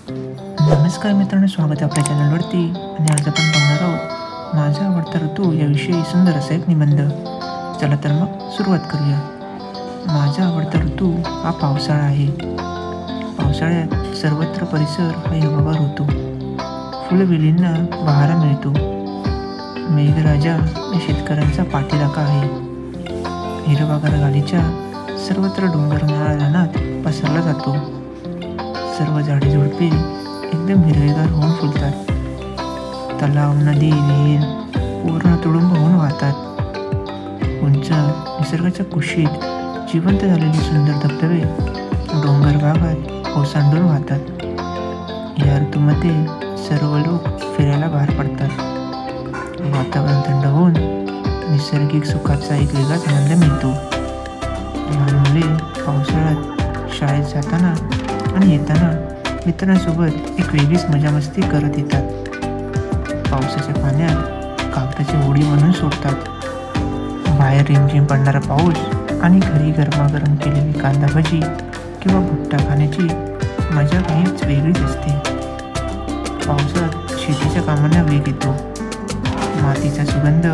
नमस्कार मित्रांनो, स्वागत आहे आपल्या चॅनलवरती. आणि आज आपण बघणार आहोत माझा आवडता ऋतू याविषयी सुंदर असा एक निबंध. चला तर मग सुरुवात करूया. माझा आवडता ऋतू हा पावसाळा आहे. पावसाळ्यात सर्वत्र परिसर हा हिरवागार होतो. फुलवेलींना बहारा मिळतो. मेघराजा या शेतकऱ्यांचा पाठीराखा आहे. हिरवागार गालीच्या सर्वत्र डोंगरमाळा रानात पसरला जातो. सर्व झाडे झुडपे एकदम हिरवेगार होऊन फुलतात. तलाव, नदी, विहीर पूर्ण तुडुंब होऊन वाहतात. उंच निसर्गाच्या कुशीत जिवंत झालेले सुंदर धबधबे डोंगर भागात ओसांडून वाहतात. या ऋतूमध्ये सर्व लोक फिरायला बाहेर पडतात. वातावरण थंड होऊन नैसर्गिक सुखाचा एक वेगळाच आनंद मिळतो. लहान मुले पावसाळ्यात शाळेत जाताना आणि येताना मित्रांसोबत एक वेगळीच मजामस्ती करत येतात. पावसाच्या पाण्यात कागदाची होडी म्हणून सोडतात. बाहेर रिमझिम पडणारा पाऊस आणि घरी गरमागरम केलेली कांदा भजी किंवा भुट्टा खाण्याची मजा काहीच वेगळीच असते. पावसात शेतीच्या कामांना वेग येतो. मातीचा सुगंध,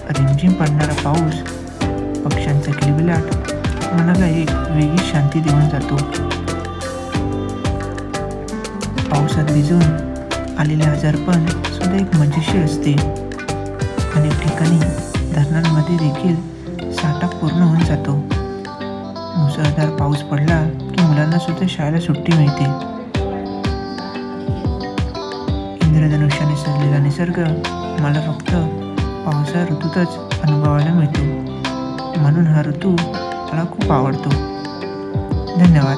रिमझिम पडणारा पाऊस, पक्ष्यांचा किलबिलाट मनाला एक वेगळी शांती देऊन जातो. पावसात भिजून आलेले आजारपण सुद्धा एक मजेशीर असते. अनेक ठिकाणी धरणांमध्ये देखील साठा पूर्ण होऊन जातो. मुसळधार पाऊस पडला की मुलांना सुद्धा शाळेला सुट्टी मिळते. इंद्रधनुष्याने सजलेला निसर्ग मला फक्त पावसाळ्या ऋतूतच अनुभवायला मिळतो. म्हणून हा ऋतू मला खूप आवडतो. धन्यवाद.